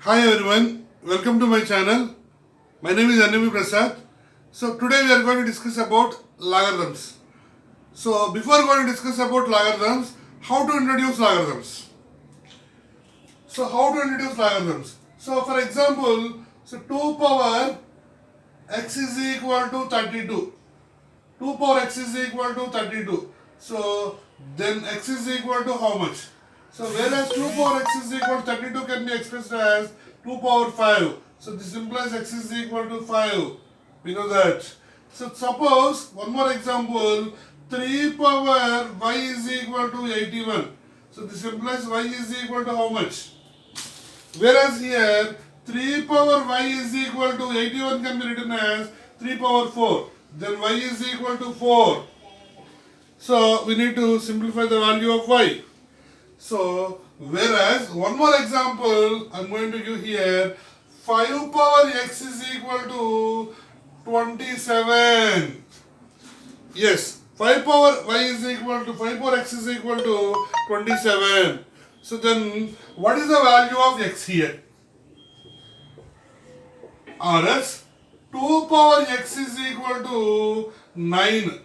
Hi everyone, welcome to my channel. My name is Anami Prasad. So today we are going to discuss about logarithms. So before going to discuss about logarithms, how to introduce logarithms. So for example, 2 power x is equal to 32. 2 power x is equal to 32. So then x is equal to how much? So whereas 2 power x is equal to 32 can be expressed as 2 power 5. So this implies x is equal to 5. We know that. So suppose one more example, 3 power y is equal to 81. So this implies y is equal to how much? Whereas here 3 power y is equal to 81 can be written as 3 power 4. Then y is equal to 4. So we need to simplify the value of y. So whereas one more example I am going to give here, 5 power x is equal to 27. Yes, 5 power y is equal to 5 power x is equal to 27. So then what is the value of x here? Or else 2 power x is equal to 9.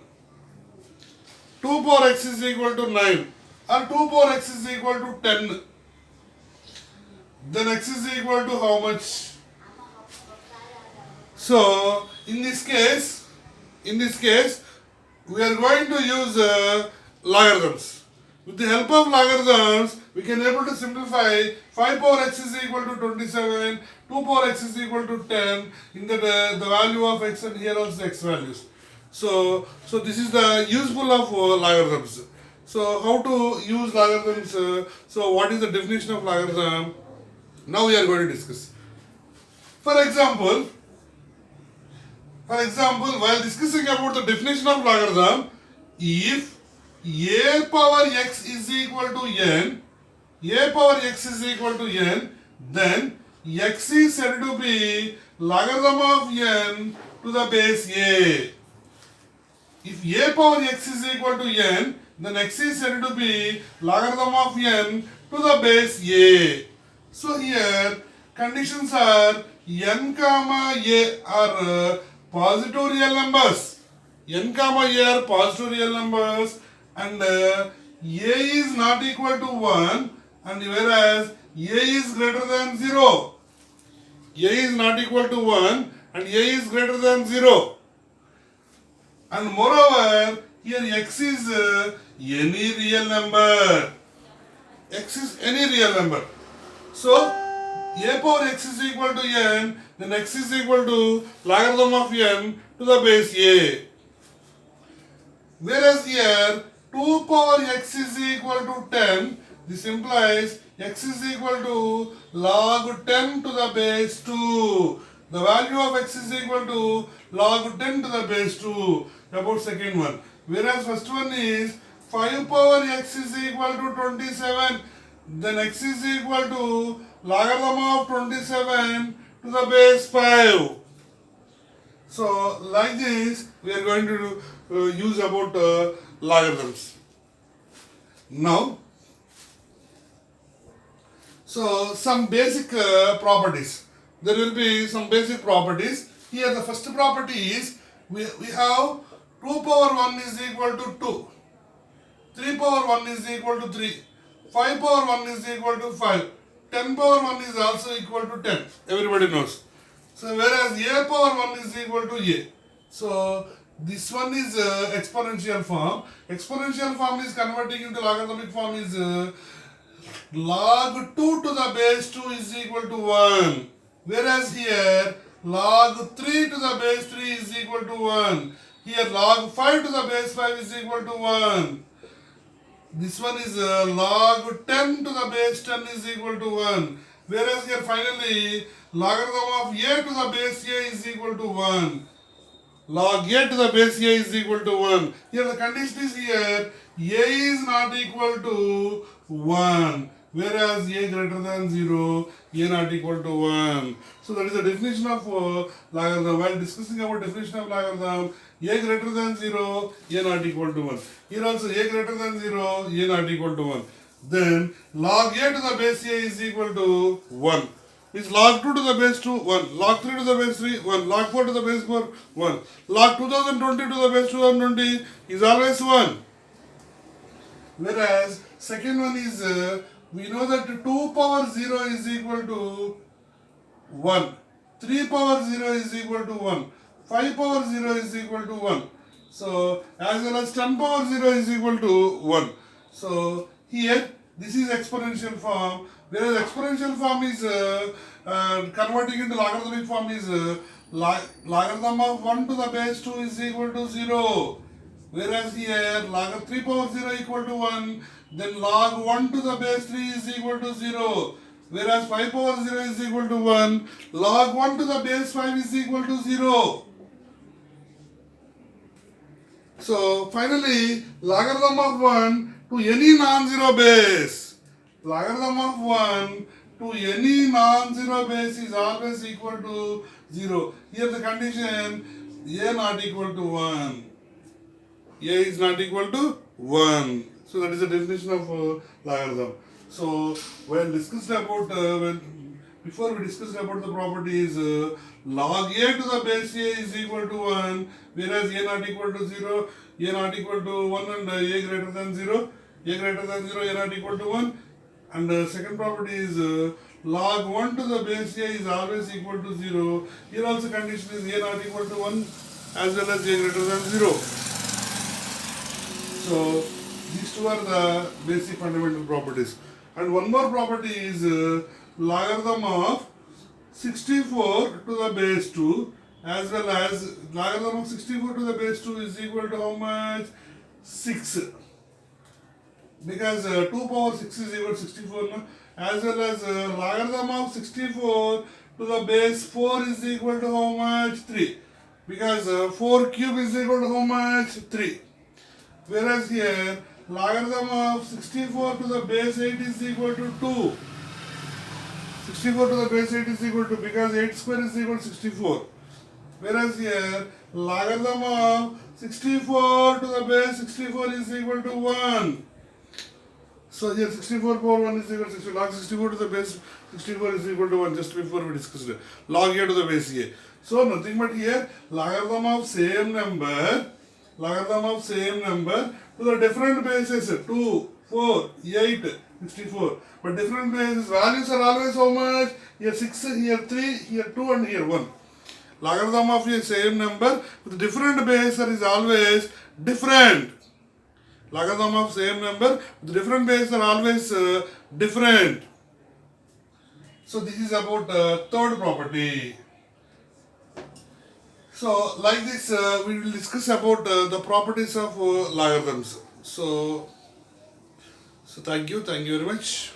2 power x is equal to 9 or 2 power x is equal to 10. Then x is equal to how much? So in this case we are going to use logarithms. With the help of logarithms we can able to simplify 5 power x is equal to 27, 2 power x is equal to 10 in that the value of x and here also x values. So this is the useful of logarithms. So how to use logarithms? So what is the definition of logarithm? Now we are going to discuss. For example, while discussing about the definition of logarithm, if a power x is equal to n, then x is said to be logarithm of n to the base a. If a power x is equal to n, then x is said to be logarithm of n to the base a. So here conditions are n comma a are positive real numbers. N comma a are positive real numbers and a is not equal to 1 and whereas a is greater than 0. A is not equal to 1 and a is greater than 0. And moreover, here x is any real number. X is any real number. So, a power x is equal to n, then x is equal to logarithm of n to the base a. Whereas here, 2 power x is equal to 10, this implies x is equal to log 10 to the base 2. The value of x is equal to log 10 to the base 2. About second one. Whereas first one is 5 power x is equal to 27. Then x is equal to logarithm of 27 to the base 5. So like this we are going to use about logarithms. Now, so some basic properties. There will be some basic properties. Here the first property is we have 2 power 1 is equal to 2. 3 power 1 is equal to 3. 5 power 1 is equal to 5. 10 power 1 is also equal to 10. Everybody knows. So whereas a power 1 is equal to a. So this one is exponential form. Exponential form is converting into logarithmic form is log 2 to the base 2 is equal to 1. Whereas here log 3 to the base 3 is equal to 1. Here log 5 to the base 5 is equal to 1. This one is log 10 to the base 10 is equal to 1. Whereas here finally logarithm of a to the base a is equal to 1. Log a to the base a is equal to 1. Here the condition is here a is not equal to 1. Whereas a greater than 0, a not equal to 1. So that is the definition of logarithm. While discussing about definition of logarithm, a greater than 0, a not equal to 1. Here also a greater than 0, a not equal to 1. Then log a to the base a is equal to 1. is log 2 to the base 2, 1. Log 3 to the base 3, 1. Log 4 to the base 4, 1. Log 2020 to the base 2020 is always 1. Whereas second one is, we know that 2 power 0 is equal to 1. 3 power 0 is equal to 1. 5 power 0 is equal to 1. So, as well as 10 power 0 is equal to 1. So, here this is exponential form, whereas exponential form is converting into logarithmic form is logarithm of 1 to the base 2 is equal to 0. Whereas here log 3 power 0 equal to 1, then log 1 to the base 3 is equal to 0. Whereas 5 power 0 is equal to 1, log 1 to the base 5 is equal to 0. So finally, logarithm of 1 to any non-zero base. Logarithm of 1 to any non-zero base is always equal to 0. Here the condition a not equal to 1. A is not equal to 1. So that is the definition of logarithm. So when discussed about before we discussed about the properties, log a to the base a is equal to 1, whereas a not equal to 0, a not equal to 1 and a greater than 0, a greater than 0, a not equal to 1. And second property is log 1 to the base a is always equal to 0. Here also condition is a not equal to 1 as well as a greater than 0. So these two are the basic fundamental properties. And one more property is logarithm of 64 to the base 2 as well as logarithm of 64 to the base 2 is equal to how much? 6. Because 2 power 6 is equal to 64, no? As well as logarithm of 64 to the base 4 is equal to how much? 3. Because 4 cube is equal to how much? 3. Whereas here logarithm of 64 to the base 8 is equal to 2. 64 to the base 8 is equal to, because 8 square is equal to 64. Whereas here logarithm of 64 to the base 64 is equal to 1. So here 64 power 1 is equal to 60. Log 64 to the base 64 is equal to 1, just before we discussed it. Log a to the base a. So nothing but here logarithm of same number to the different bases 2, 4, 8, 64. But different bases, values are always how much? Here 6, here 3, here 2 and here 1. Logarithm of a same number with different base is always different. Logarithm of same number with different base are always different. So this is about third property. So like this we will discuss about the properties of logarithms. So thank you very much.